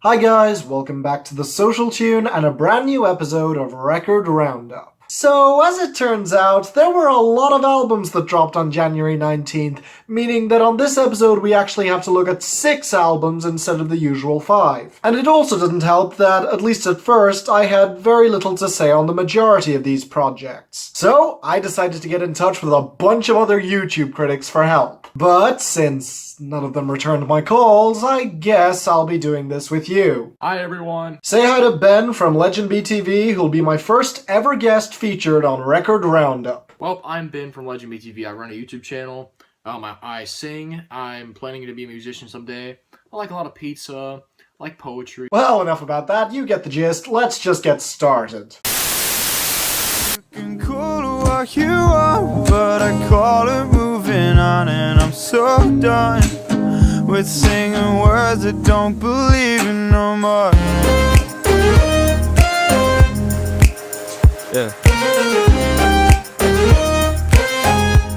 Hi guys, welcome back to the Social Tune and a brand new episode of Record Roundup. So, as it turns out, there were a lot of albums that dropped on January 19th, meaning that on this episode we actually have to look at 6 albums instead of the usual 5. And it also didn't help that, at least at first, I had very little to say on the majority of these projects. So, I decided to get in touch with a bunch of other YouTube critics for help. But since none of them returned my calls, I guess I'll be doing this with you. Hi everyone. Say hi to Ben from LegendBTV, who'll be my first ever guest featured on Record Roundup. Well, I'm Ben from LegendBTV. I run a YouTube channel. I sing. I'm planning to be a musician someday. I like a lot of pizza. I like poetry. Well, enough about that. You get the gist. Let's just get started. You can call it what you want, but I call it moving on, and I'm so done with singing words I don't believe in no more. Yeah.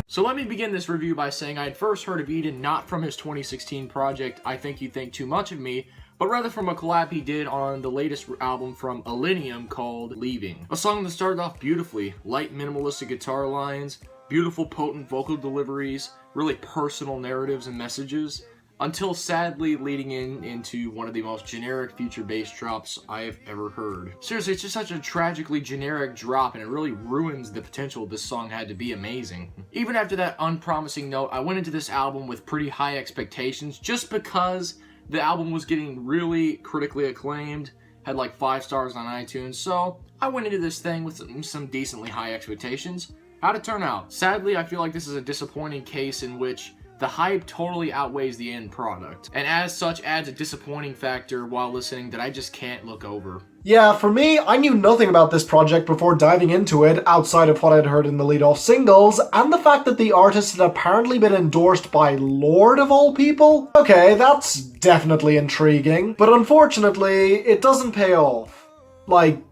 So let me begin this review by saying I had first heard of Eden not from his 2016 project, I Think You Think Too Much of Me, but rather from a collab he did on the latest album from Millennium called Leaving. A song that started off beautifully, light minimalistic guitar lines, beautiful potent vocal deliveries, really personal narratives and messages, until sadly leading into one of the most generic future bass drops I have ever heard. Seriously, it's just such a tragically generic drop, and it really ruins the potential this song had to be amazing. Even after that unpromising note, I went into this album with pretty high expectations just because the album was getting really critically acclaimed, had like 5 stars on iTunes, so I went into this thing with some decently high expectations. How'd it turn out? Sadly, I feel like this is a disappointing case in which the hype totally outweighs the end product, and as such adds a disappointing factor while listening that I just can't look over. Yeah, for me, I knew nothing about this project before diving into it, outside of what I'd heard in the lead-off singles, and the fact that the artist had apparently been endorsed by Lorde of all people. Okay, that's definitely intriguing, but unfortunately, it doesn't pay off. Like,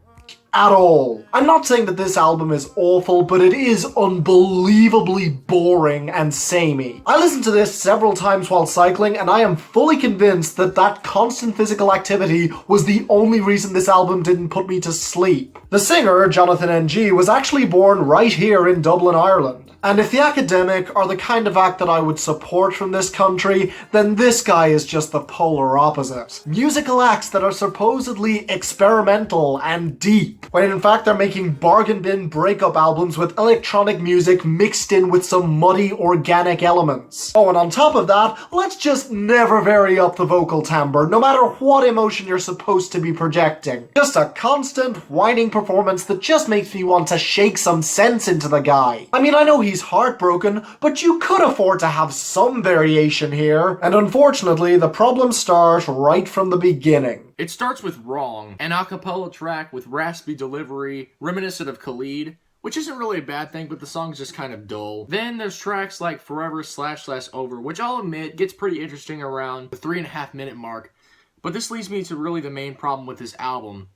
at all. I'm not saying that this album is awful, but it is unbelievably boring and samey. I listened to this several times while cycling, and I am fully convinced that that constant physical activity was the only reason this album didn't put me to sleep. The singer, Jonathan Ng, was actually born right here in Dublin, Ireland. And if the academic are the kind of act that I would support from this country, then this guy is just the polar opposite. Musical acts that are supposedly experimental and deep, when in fact they're making bargain bin breakup albums with electronic music mixed in with some muddy organic elements. Oh, and on top of that, let's just never vary up the vocal timbre, no matter what emotion you're supposed to be projecting. Just a constant, whining performance that just makes me want to shake some sense into the guy. I mean, I know he's heartbroken, but you could afford to have some variation here. And unfortunately, the problems start right from the beginning. It starts with Wrong, an a cappella track with raspy delivery, reminiscent of Khalid, which isn't really a bad thing, but the song's just kind of dull. Then there's tracks like Forever / Over, which I'll admit gets pretty interesting around the 3.5 minute mark, but this leads me to really the main problem with this album.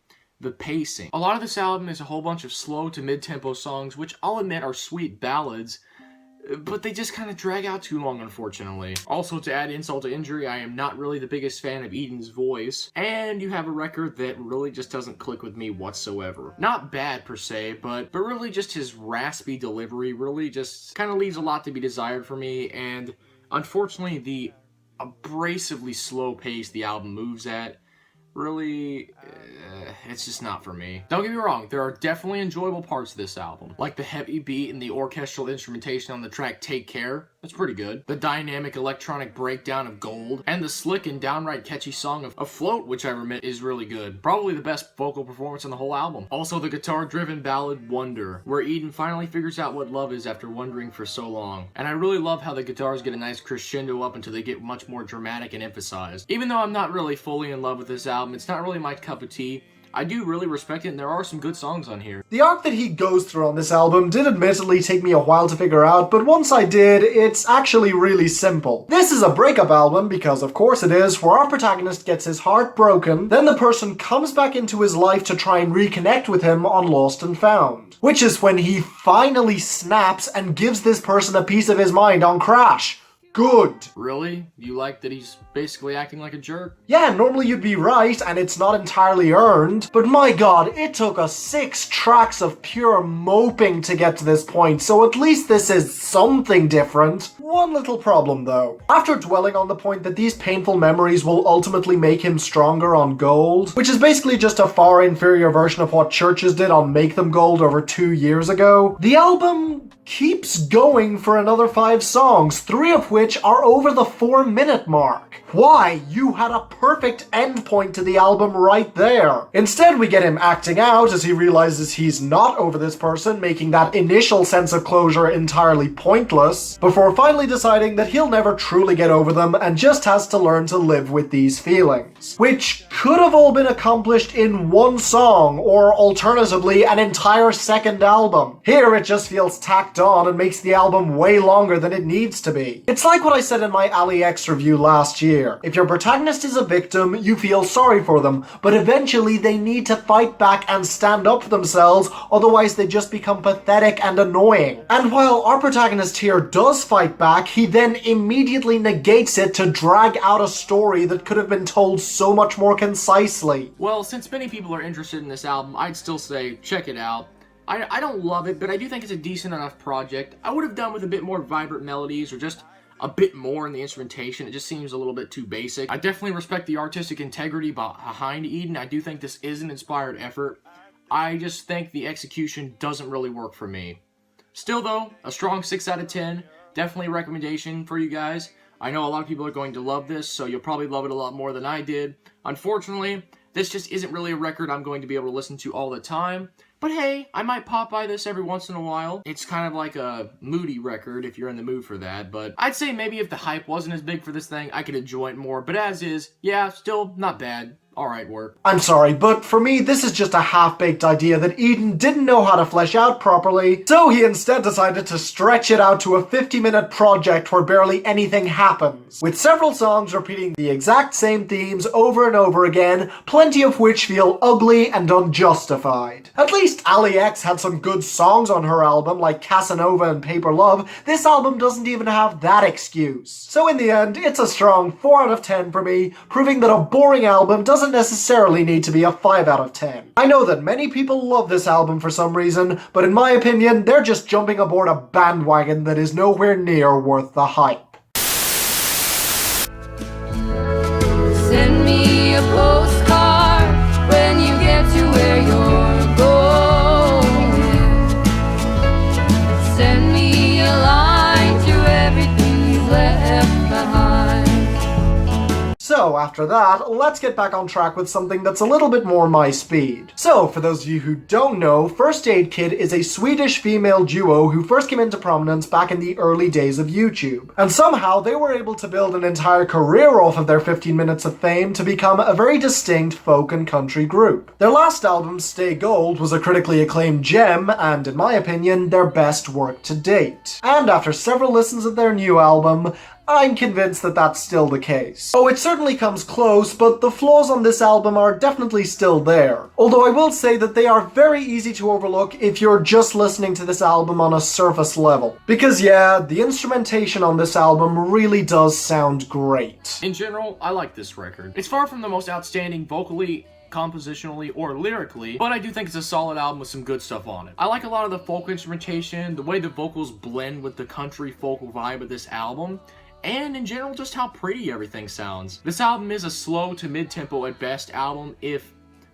The pacing. A lot of this album is a whole bunch of slow to mid-tempo songs, which I'll admit are sweet ballads, but they just kind of drag out too long, unfortunately. Also, to add insult to injury, I am not really the biggest fan of Eden's voice, and you have a record that really just doesn't click with me whatsoever. Not bad per se, but really just his raspy delivery really just kind of leaves a lot to be desired for me, and unfortunately the abrasively slow pace the album moves at really, it's just not for me. Don't get me wrong, there are definitely enjoyable parts of this album, like the heavy beat and the orchestral instrumentation on the track Take Care. That's pretty good. The dynamic electronic breakdown of Gold, and the slick and downright catchy song of Afloat, which I admit is really good. Probably the best vocal performance on the whole album. Also the guitar-driven ballad Wonder, where Eden finally figures out what love is after wondering for so long. And I really love how the guitars get a nice crescendo up until they get much more dramatic and emphasized. Even though I'm not really fully in love with this album, it's not really my cup of tea, I do really respect it, and there are some good songs on here. The arc that he goes through on this album did admittedly take me a while to figure out, but once I did, it's actually really simple. This is a breakup album, because of course it is, where our protagonist gets his heart broken, then the person comes back into his life to try and reconnect with him on Lost and Found. Which is when he finally snaps and gives this person a piece of his mind on Crash. good. Really? You like that he's basically acting like a jerk? Yeah, normally you'd be right, and it's not entirely earned, but my god, it took us 6 tracks of pure moping to get to this point, so at least this is something different. One little problem though. After dwelling on the point that these painful memories will ultimately make him stronger on gold, which is basically just a far inferior version of what Churches did on Make Them Gold over 2 years ago, the album keeps going for another 5 songs, 3 of which are over the 4-minute mark. Why? You had a perfect endpoint to the album right there. Instead, we get him acting out as he realizes he's not over this person, making that initial sense of closure entirely pointless, before finally deciding that he'll never truly get over them and just has to learn to live with these feelings. Which could have all been accomplished in 1 song, or alternatively, an entire second album. Here, it just feels tacked on and makes the album way longer than it needs to be. It's like what I said in my Ali X review last year. If your protagonist is a victim, you feel sorry for them, but eventually they need to fight back and stand up for themselves, otherwise they just become pathetic and annoying. And while our protagonist here does fight back, he then immediately negates it to drag out a story that could have been told so much more concisely. Well, since many people are interested in this album, I'd still say check it out. I don't love it, but I do think it's a decent enough project. I would have done with a bit more vibrant melodies or just a bit more in the instrumentation. It just seems a little bit too basic. I definitely respect the artistic integrity behind Eden. I do think this is an inspired effort. I just think the execution doesn't really work for me. Still though, a strong 6 out of 10. Definitely a recommendation for you guys. I know a lot of people are going to love this, so you'll probably love it a lot more than I did. Unfortunately, this just isn't really a record I'm going to be able to listen to all the time. But hey, I might pop by this every once in a while. It's kind of like a moody record if you're in the mood for that, but I'd say maybe if the hype wasn't as big for this thing, I could enjoy it more, but as is, yeah, still not bad. Alright work. I'm sorry, but for me, this is just a half-baked idea that Eden didn't know how to flesh out properly, so he instead decided to stretch it out to a 50-minute project where barely anything happens, with several songs repeating the exact same themes over and over again, plenty of which feel ugly and unjustified. At least Ali X had some good songs on her album, like Casanova and Paper Love. This album doesn't even have that excuse. So in the end, it's a strong 4 out of 10 for me, proving that a boring album doesn't necessarily need to be a 5 out of 10. I know that many people love this album for some reason, but in my opinion, they're just jumping aboard a bandwagon that is nowhere near worth the hype. Send me a postcard when you get to where you're going. Send me a line to everything you've left behind. So after that, let's get back on track with something that's a little bit more my speed. So for those of you who don't know, First Aid Kid is a Swedish female duo who first came into prominence back in the early days of YouTube. And somehow they were able to build an entire career off of their 15 minutes of fame to become a very distinct folk and country group. Their last album, Stay Gold, was a critically acclaimed gem and, in my opinion, their best work to date. And after several listens of their new album, I'm convinced that that's still the case. Oh, it certainly comes close, but the flaws on this album are definitely still there. Although I will say that they are very easy to overlook if you're just listening to this album on a surface level. Because yeah, the instrumentation on this album really does sound great. In general, I like this record. It's far from the most outstanding vocally, compositionally, or lyrically, but I do think it's a solid album with some good stuff on it. I like a lot of the folk instrumentation, the way the vocals blend with the country folk vibe of this album, and in general just how pretty everything sounds. This album is a slow to mid-tempo at best album. If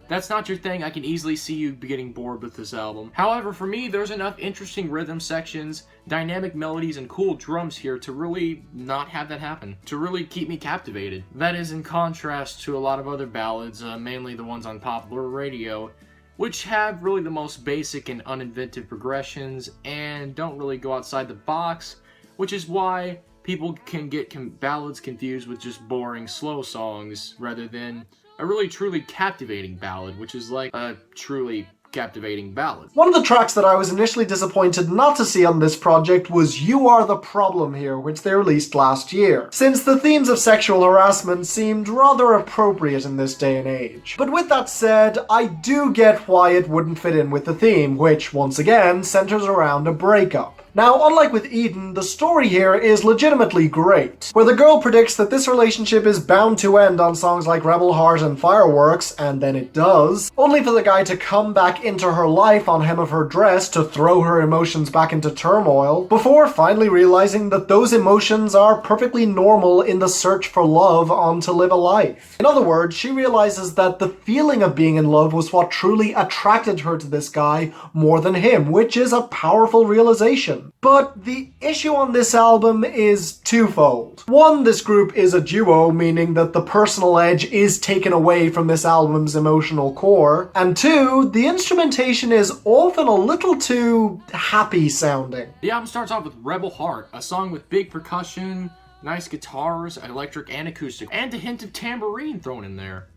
that's not your thing, I can easily see you getting bored with this album. However, for me, there's enough interesting rhythm sections, dynamic melodies, and cool drums here to really not have that happen, to really keep me captivated. That is in contrast to a lot of other ballads, mainly the ones on popular radio, which have really the most basic and uninventive progressions and don't really go outside the box, which is why people can get ballads confused with just boring, slow songs, rather than a really truly captivating ballad, which is like a truly captivating ballad. One of the tracks that I was initially disappointed not to see on this project was You Are the Problem Here, which they released last year, since the themes of sexual harassment seemed rather appropriate in this day and age. But with that said, I do get why it wouldn't fit in with the theme, which, once again, centers around a breakup. Now, unlike with Eden, the story here is legitimately great, where the girl predicts that this relationship is bound to end on songs like Rebel Heart and Fireworks, and then it does, only for the guy to come back into her life on hem of her dress to throw her emotions back into turmoil, before finally realizing that those emotions are perfectly normal in the search for love on To Live a Life. In other words, she realizes that the feeling of being in love was what truly attracted her to this guy more than him, which is a powerful realization. But the issue on this album is twofold. One, this group is a duo, meaning that the personal edge is taken away from this album's emotional core. And two, the instrumentation is often a little too happy sounding. The album starts off with Rebel Heart, a song with big percussion, nice guitars, electric and acoustic, and a hint of tambourine thrown in there.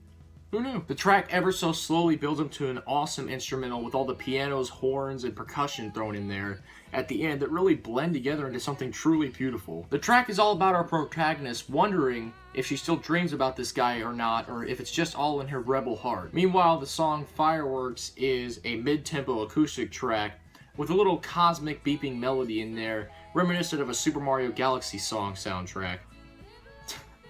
Who knew? The track ever so slowly builds up to an awesome instrumental with all the pianos, horns, and percussion thrown in there at the end that really blend together into something truly beautiful. The track is all about our protagonist wondering if she still dreams about this guy or not, or if it's just all in her rebel heart. Meanwhile, the song Fireworks is a mid-tempo acoustic track with a little cosmic beeping melody in there, reminiscent of a Super Mario Galaxy song soundtrack.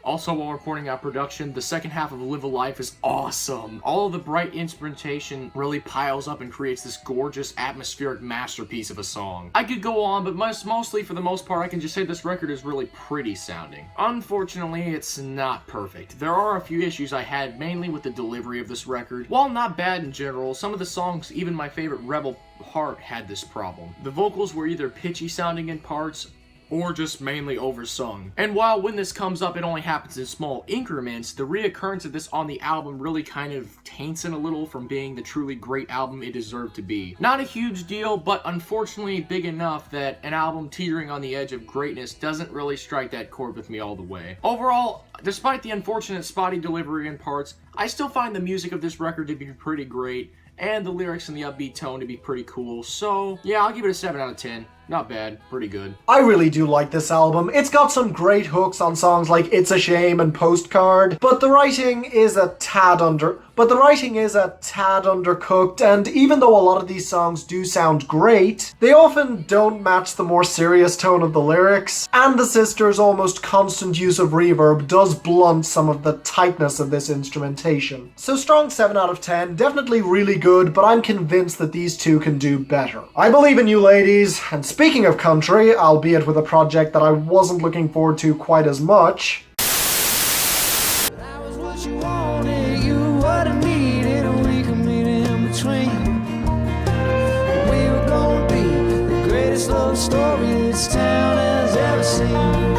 Also, while reporting out production, the second half of Live a Life is awesome. All of the bright instrumentation really piles up and creates this gorgeous atmospheric masterpiece of a song. I could go on, but mostly for the most part, I can just say this record is really pretty sounding. Unfortunately, it's not perfect. There are a few issues I had, mainly with the delivery of this record. While not bad in general, some of the songs, even my favorite Rebel Heart, had this problem. The vocals were either pitchy sounding in parts, or just mainly oversung. And while when this comes up it only happens in small increments, the reoccurrence of this on the album really kind of taints it a little from being the truly great album it deserved to be. Not a huge deal, but unfortunately big enough that an album teetering on the edge of greatness doesn't really strike that chord with me all the way. Overall, despite the unfortunate spotty delivery in parts, I still find the music of this record to be pretty great, and the lyrics and the upbeat tone to be pretty cool, so yeah, I'll give it a 7 out of 10. Not bad, pretty good. I really do like this album. It's got some great hooks on songs like It's a Shame and Postcard, but the writing is a tad undercooked, and even though a lot of these songs do sound great, they often don't match the more serious tone of the lyrics, and the sisters' almost constant use of reverb does blunt some of the tightness of this instrumentation. So strong 7 out of 10, definitely really good, but I'm convinced that these two can do better. I believe in you, ladies, and speaking of country, albeit with a project that I wasn't looking forward to quite as much, I was what you wanted, you were what I needed, and we could meet in between. We were gonna be the greatest love story this town has ever seen.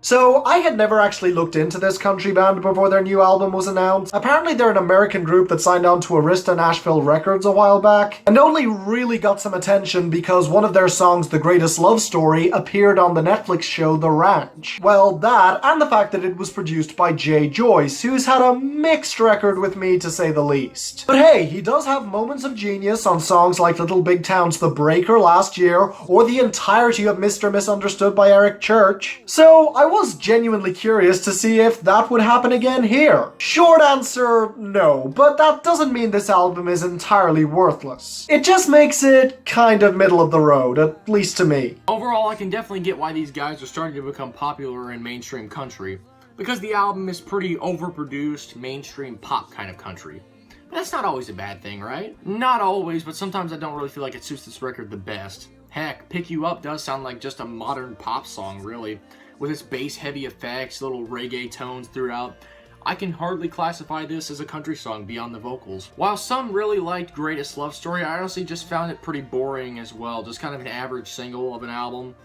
So, I had never actually looked into this country band before their new album was announced. Apparently they're an American group that signed on to Arista Nashville Records a while back, and only really got some attention because one of their songs, The Greatest Love Story, appeared on the Netflix show The Ranch. Well, that, and the fact that it was produced by Jay Joyce, who's had a mixed record with me to say the least. But hey, he does have moments of genius on songs like Little Big Town's The Breaker last year, or the entirety of Mr. Misunderstood by Eric Church. So, I was genuinely curious to see if that would happen again here. Short answer, no, but that doesn't mean this album is entirely worthless. It just makes it kind of middle of the road, at least to me. Overall, I can definitely get why these guys are starting to become popular in mainstream country, because the album is pretty overproduced, mainstream pop kind of country. But that's not always a bad thing, right? Not always, but sometimes I don't really feel like it suits this record the best. Heck, Pick You Up does sound like just a modern pop song, really, with its bass-heavy effects, little reggae tones throughout. I can hardly classify this as a country song beyond the vocals. While some really liked Greatest Love Story, I honestly just found it pretty boring as well, just kind of an average single of an album.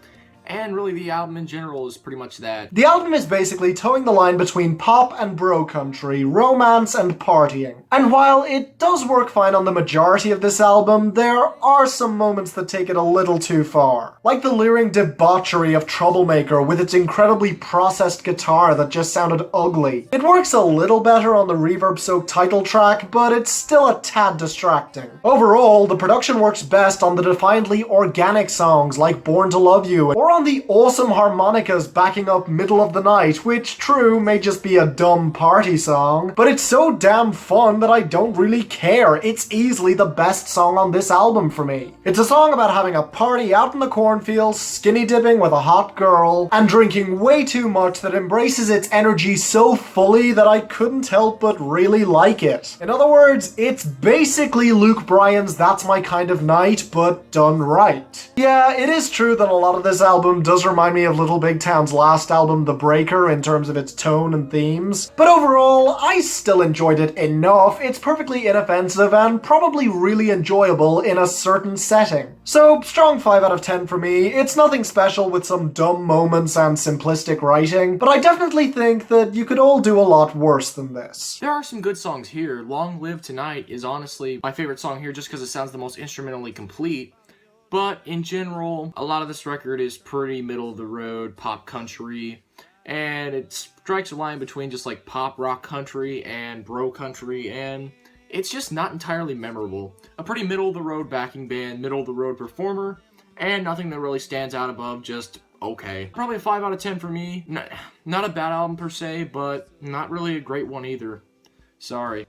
And really the album in general is pretty much that. The album is basically towing the line between pop and bro country, romance and partying. And while it does work fine on the majority of this album, there are some moments that take it a little too far. Like the leering debauchery of Troublemaker with its incredibly processed guitar that just sounded ugly. It works a little better on the reverb-soaked title track, but it's still a tad distracting. Overall, the production works best on the defiantly organic songs like Born to Love You, or on the awesome harmonicas backing up Middle of the Night, which, true, may just be a dumb party song, but it's so damn fun that I don't really care. It's easily the best song on this album for me. It's a song about having a party out in the cornfields, skinny dipping with a hot girl, and drinking way too much that embraces its energy so fully that I couldn't help but really like it. In other words, it's basically Luke Bryan's That's My Kind of Night, but done right. Yeah, it is true that a lot of this album does remind me of Little Big Town's last album, The Breaker, in terms of its tone and themes, but overall, I still enjoyed it enough. It's perfectly inoffensive and probably really enjoyable in a certain setting. So, strong 5 out of 10 for me. It's nothing special with some dumb moments and simplistic writing, but I definitely think that you could all do a lot worse than this. There are some good songs here. Long Live Tonight is honestly my favorite song here just because it sounds the most instrumentally complete. But in general, a lot of this record is pretty middle of the road, pop country, and it strikes a line between just like pop rock country and bro country, and it's just not entirely memorable. A pretty middle of the road backing band, middle of the road performer, and nothing that really stands out above just okay. Probably a 5 out of 10 for me. Not a bad album per se, but not really a great one either. Sorry.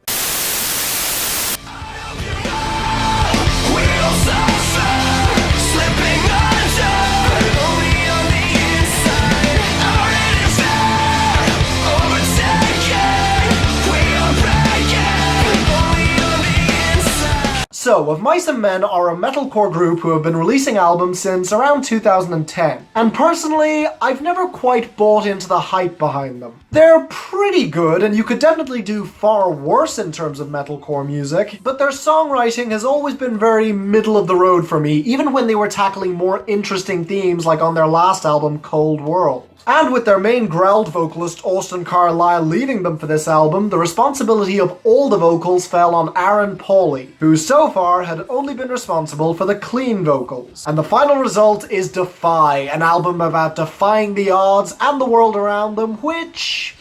So, Of Mice and Men are a metalcore group who have been releasing albums since around 2010, and personally, I've never quite bought into the hype behind them. They're pretty good, and you could definitely do far worse in terms of metalcore music, but their songwriting has always been very middle of the road for me, even when they were tackling more interesting themes like on their last album, Cold World. And with their main growled vocalist Austin Carlisle leaving them for this album, the responsibility of all the vocals fell on Aaron Pauley, who so far had only been responsible for the clean vocals. And the final result is Defy, an album about defying the odds and the world around them, which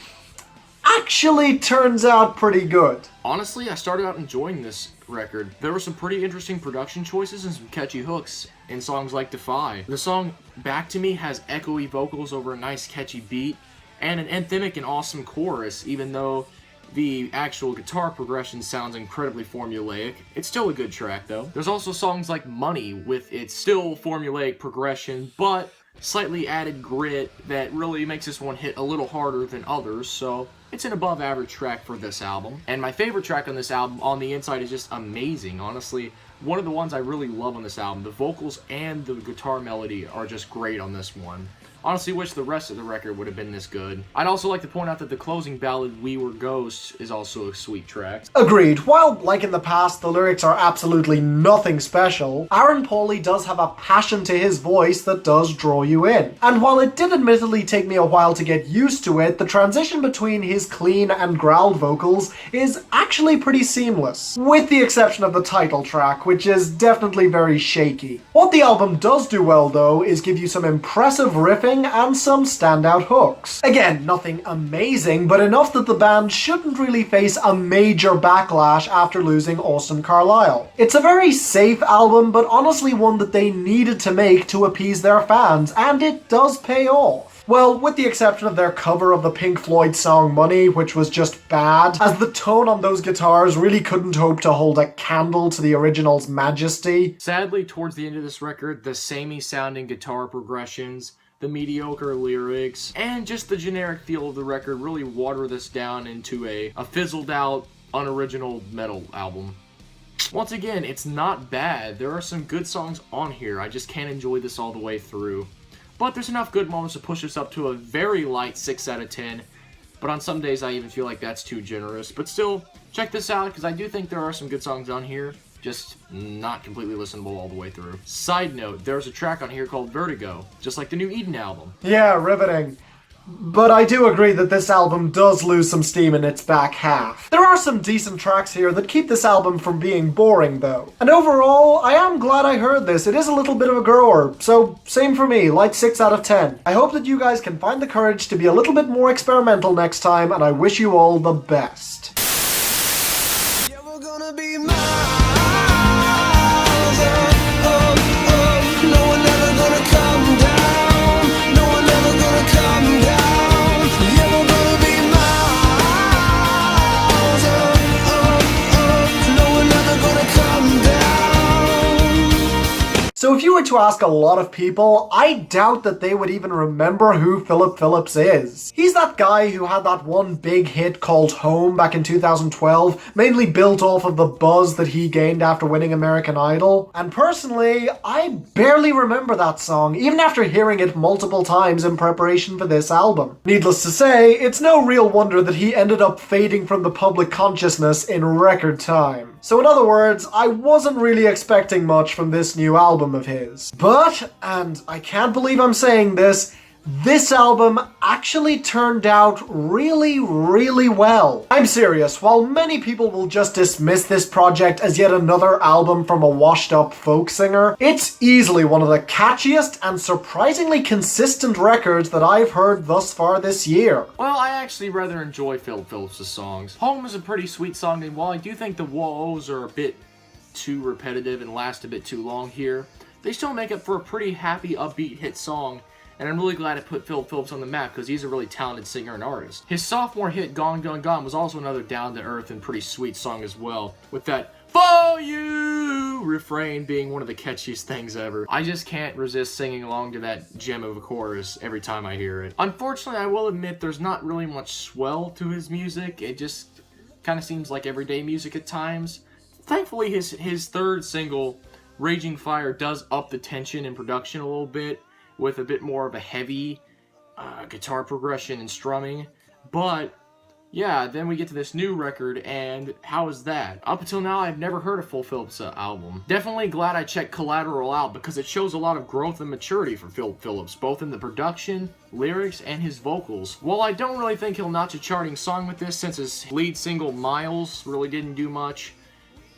actually turns out pretty good. Honestly, I started out enjoying this record. There were some pretty interesting production choices and some catchy hooks in songs like Defy. The song Back to Me has echoey vocals over a nice catchy beat, and an anthemic and awesome chorus, even though the actual guitar progression sounds incredibly formulaic. It's still a good track though. There's also songs like Money with its still formulaic progression, but slightly added grit that really makes this one hit a little harder than others, so it's an above average track for this album. And my favorite track on this album, On the Inside, is just amazing. Honestly, one of the ones I really love on this album. The vocals and the guitar melody are just great on this one. Honestly, wish the rest of the record would have been this good. I'd also like to point out that the closing ballad, We Were Ghosts, is also a sweet track. Agreed. While, like in the past, the lyrics are absolutely nothing special, Aaron Pauley does have a passion to his voice that does draw you in. And while it did admittedly take me a while to get used to it, the transition between his clean and growled vocals is actually pretty seamless. With the exception of the title track, which is definitely very shaky. What the album does do well, though, is give you some impressive riffing and some standout hooks. Again, nothing amazing, but enough that the band shouldn't really face a major backlash after losing Austin Carlisle. It's a very safe album, but honestly one that they needed to make to appease their fans, and it does pay off. Well, with the exception of their cover of the Pink Floyd song Money, which was just bad, as the tone on those guitars really couldn't hope to hold a candle to the original's majesty. Sadly, towards the end of this record, the samey sounding guitar progressions, the mediocre lyrics, and just the generic feel of the record really water this down into a fizzled out, unoriginal metal album. Once again, it's not bad. There are some good songs on here. I just can't enjoy this all the way through. But there's enough good moments to push us up to a very light 6 out of 10. But on some days I even feel like that's too generous. But still, check this out because I do think there are some good songs on here. Just not completely listenable all the way through. Side note, there's a track on here called Vertigo, just like the new Eden album. Yeah, riveting. But I do agree that this album does lose some steam in its back half. There are some decent tracks here that keep this album from being boring though. And overall, I am glad I heard this. It is a little bit of a grower, so same for me, light 6 out of 10. I hope that you guys can find the courage to be a little bit more experimental next time, and I wish you all the best. Yeah, we're gonna be miles, no one ever gonna come down. you were to ask a lot of people, I doubt that they would even remember who Phillips is. He's that guy who had that one big hit called Home back in 2012, mainly built off of the buzz that he gained after winning American Idol. And personally, I barely remember that song, even after hearing it multiple times in preparation for this album. Needless to say, it's no real wonder that he ended up fading from the public consciousness in record time. So in other words, I wasn't really expecting much from this new album of his. But, and I can't believe I'm saying this album actually turned out really, really well. I'm serious, while many people will just dismiss this project as yet another album from a washed-up folk singer, it's easily one of the catchiest and surprisingly consistent records that I've heard thus far this year. Well, I actually rather enjoy Phillips' songs. Home is a pretty sweet song, and while I do think the woes are a bit too repetitive and last a bit too long here, they still make it for a pretty happy, upbeat hit song. And I'm really glad it put Phillips on the map because he's a really talented singer and artist. His sophomore hit, Gone, Gone, Gone, was also another down-to-earth and pretty sweet song as well, with that "For You" refrain being one of the catchiest things ever. I just can't resist singing along to that gem of a chorus every time I hear it. Unfortunately, I will admit there's not really much swell to his music. It just kind of seems like everyday music at times. Thankfully, his third single, Raging Fire, does up the tension in production a little bit, with a bit more of a heavy guitar progression and strumming. But yeah, then we get to this new record, and how is that? Up until now, I've never heard a full Phillips album. Definitely glad I checked Collateral out because it shows a lot of growth and maturity for Phillips, both in the production, lyrics, and his vocals. While I don't really think he'll notch a charting song with this, since his lead single Miles really didn't do much,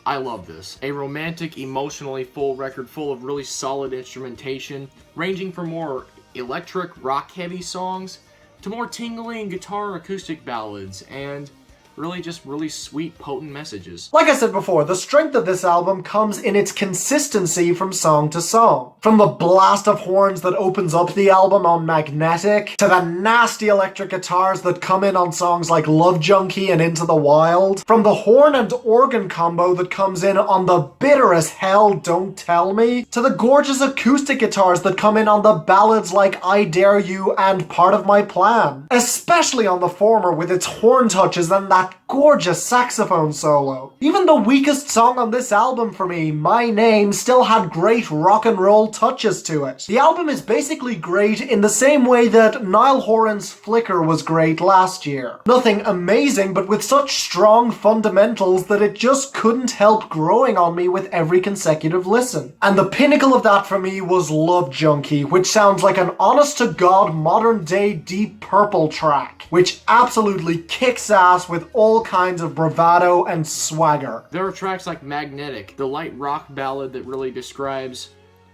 I love this. A romantic, emotionally full record full of really solid instrumentation, ranging from more electric, rock-heavy songs to more tingling guitar acoustic ballads, and really sweet, potent messages. Like I said before, the strength of this album comes in its consistency from song to song. From the blast of horns that opens up the album on Magnetic, to the nasty electric guitars that come in on songs like Love Junkie and Into the Wild, from the horn and organ combo that comes in on the bitter as hell Don't Tell Me, to the gorgeous acoustic guitars that come in on the ballads like I Dare You and Part of My Plan. Especially on the former with its horn touches and that gorgeous saxophone solo. Even the weakest song on this album for me, My Name, still had great rock and roll touches to it. The album is basically great in the same way that Niall Horan's Flicker was great last year. Nothing amazing, but with such strong fundamentals that it just couldn't help growing on me with every consecutive listen. And the pinnacle of that for me was Love Junkie, which sounds like an honest-to-God modern-day Deep Purple track, which absolutely kicks ass with all kinds of bravado and swagger. There are tracks like Magnetic, the light rock ballad that really describes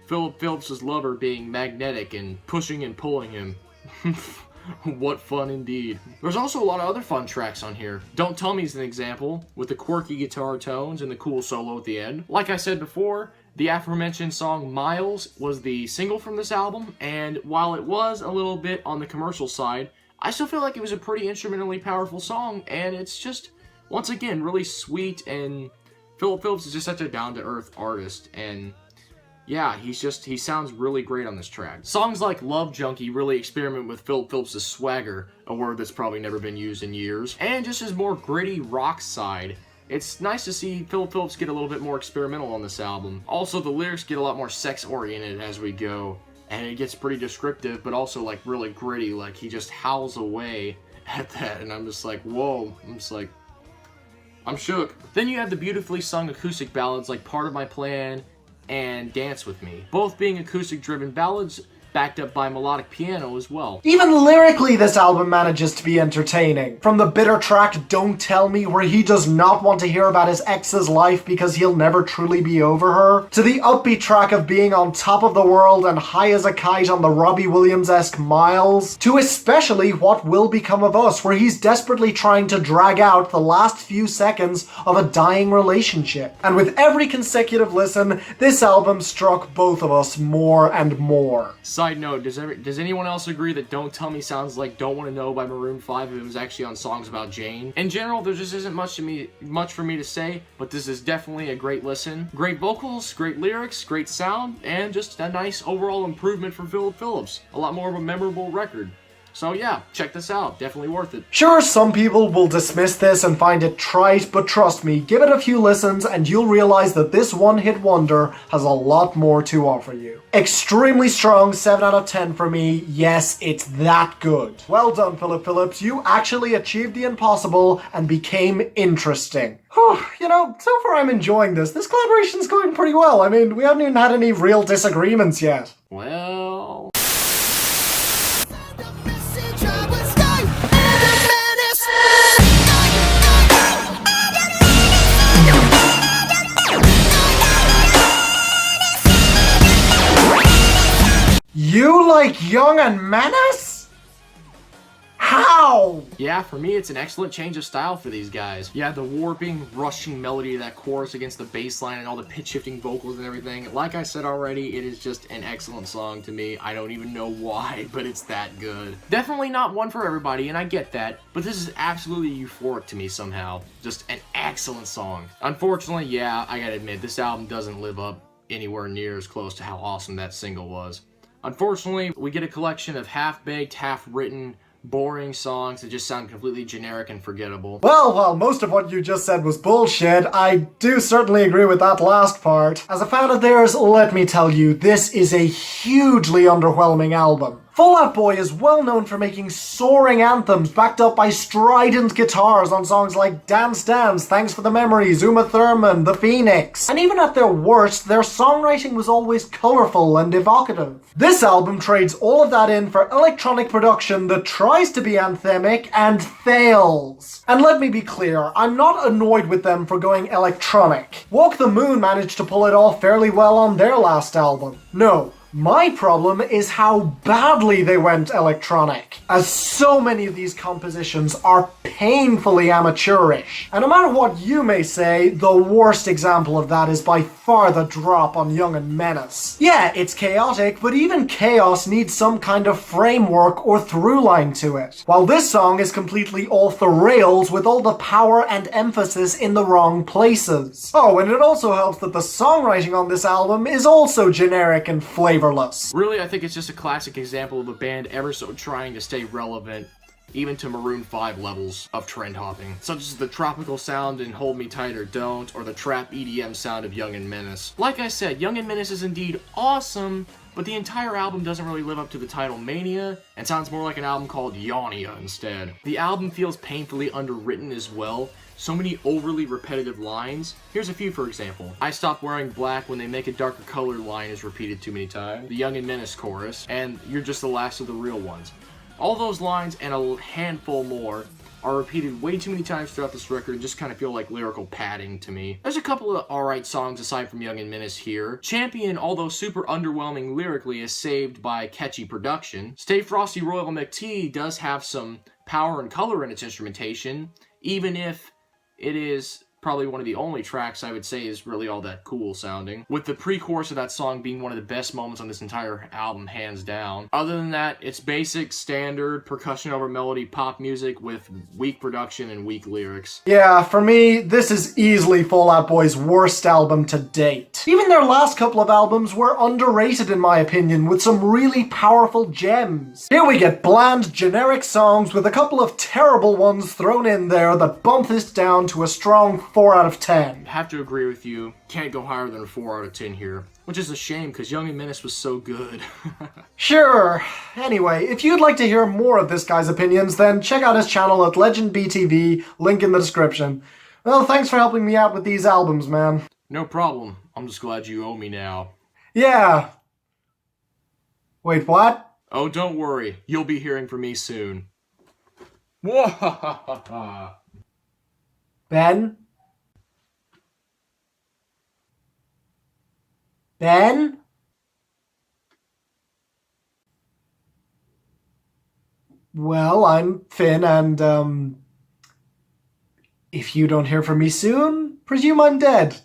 Phillips' lover being magnetic and pushing and pulling him. What fun indeed. There's also a lot of other fun tracks on here. Don't Tell Me is an example, with the quirky guitar tones and the cool solo at the end. Like I said before, the aforementioned song Miles was the single from this album, and while it was a little bit on the commercial side, I still feel like it was a pretty instrumentally powerful song, and it's just, once again, really sweet, and Phillips is just such a down-to-earth artist, and yeah, he sounds really great on this track. Songs like Love Junkie really experiment with Phillips' swagger, a word that's probably never been used in years, and just his more gritty rock side. It's nice to see Phillips get a little bit more experimental on this album. Also, the lyrics get a lot more sex-oriented as we go, and it gets pretty descriptive, but also like really gritty, like he just howls away at that, and I'm just like, whoa, I'm shook. Then you have the beautifully sung acoustic ballads like Part of My Plan and Dance With Me, both being acoustic-driven ballads backed up by melodic piano as well. Even lyrically, this album manages to be entertaining. From the bitter track Don't Tell Me, where he does not want to hear about his ex's life because he'll never truly be over her, to the upbeat track of being on top of the world and high as a kite on the Robbie Williams-esque Miles, to especially What Will Become of Us, where he's desperately trying to drag out the last few seconds of a dying relationship. And with every consecutive listen, this album struck both of us more and more. Side note, does anyone else agree that Don't Tell Me sounds like Don't Want to Know by Maroon 5 if it was actually on Songs About Jane? In general, there just isn't much for me to say, but this is definitely a great listen. Great vocals, great lyrics, great sound, and just a nice overall improvement from Phillips. A lot more of a memorable record. So yeah, check this out. Definitely worth it. Sure, some people will dismiss this and find it trite, but trust me, give it a few listens and you'll realize that this one-hit wonder has a lot more to offer you. Extremely strong 7 out of 10 for me. Yes, it's that good. Well done, Phillips. You actually achieved the impossible and became interesting. You know, so far I'm enjoying this. This collaboration's going pretty well. I mean, we haven't even had any real disagreements yet. Well... You like Young and Menace? How? Yeah, for me, it's an excellent change of style for these guys. Yeah, the warping, rushing melody of that chorus against the bass line and all the pitch-shifting vocals and everything. Like I said already, it is just an excellent song to me. I don't even know why, but it's that good. Definitely not one for everybody, and I get that, but this is absolutely euphoric to me somehow. Just an excellent song. Unfortunately, yeah, I gotta admit, this album doesn't live up anywhere near as close to how awesome that single was. Unfortunately, we get a collection of half-baked, half-written, boring songs that just sound completely generic and forgettable. Well, while most of what you just said was bullshit, I do certainly agree with that last part. As a fan of theirs, let me tell you, this is a hugely underwhelming album. Fall Out Boy is well known for making soaring anthems backed up by strident guitars on songs like Dance Dance, Thanks for the Memories, Uma Thurman, The Phoenix. And even at their worst, their songwriting was always colourful and evocative. This album trades all of that in for electronic production that tries to be anthemic and fails. And let me be clear, I'm not annoyed with them for going electronic. Walk the Moon managed to pull it off fairly well on their last album. No. My problem is how badly they went electronic, as so many of these compositions are painfully amateurish. And no matter what you may say, the worst example of that is by far the drop on Young and Menace. Yeah, it's chaotic, but even chaos needs some kind of framework or through line to it. While this song is completely off the rails with all the power and emphasis in the wrong places. Oh, and it also helps that the songwriting on this album is also generic and flavorless. Really, I think it's just a classic example of a band ever so trying to stay relevant, even to Maroon 5 levels of trend hopping, such as the tropical sound in Hold Me Tight or Don't, or the trap EDM sound of Young and Menace. Like I said, Young and Menace is indeed awesome, but the entire album doesn't really live up to the title Mania, and sounds more like an album called Yawnia instead. The album feels painfully underwritten as well. So many overly repetitive lines. Here's a few for example. I stopped wearing black when they make a darker color line is repeated too many times. The Young and Menace chorus, and You're Just the Last of the Real Ones. All those lines and a handful more are repeated way too many times throughout this record and just kind of feel like lyrical padding to me. There's a couple of alright songs aside from Young and Menace here. Champion, although super underwhelming lyrically, is saved by catchy production. Stay Frosty Royal McT does have some power and color in its instrumentation, even if it is probably one of the only tracks I would say is really all that cool sounding, with the pre-chorus of that song being one of the best moments on this entire album, hands down. Other than that, it's basic, standard, percussion over melody pop music with weak production and weak lyrics. Yeah, for me, this is easily Fall Out Boy's worst album to date. Even their last couple of albums were underrated in my opinion, with some really powerful gems. Here we get bland, generic songs with a couple of terrible ones thrown in there that bump this down to a strong 4 out of 10. I have to agree with you. Can't go higher than a 4 out of 10 here. Which is a shame, because Young and Menace was so good. Sure. Anyway, if you'd like to hear more of this guy's opinions, then check out his channel at LegendBTV, link in the description. Well, thanks for helping me out with these albums, man. No problem. I'm just glad you owe me now. Yeah. Wait, what? Oh, don't worry. You'll be hearing from me soon. Whoa! Ben? Ben? Well, I'm Finn, and, if you don't hear from me soon, presume I'm dead.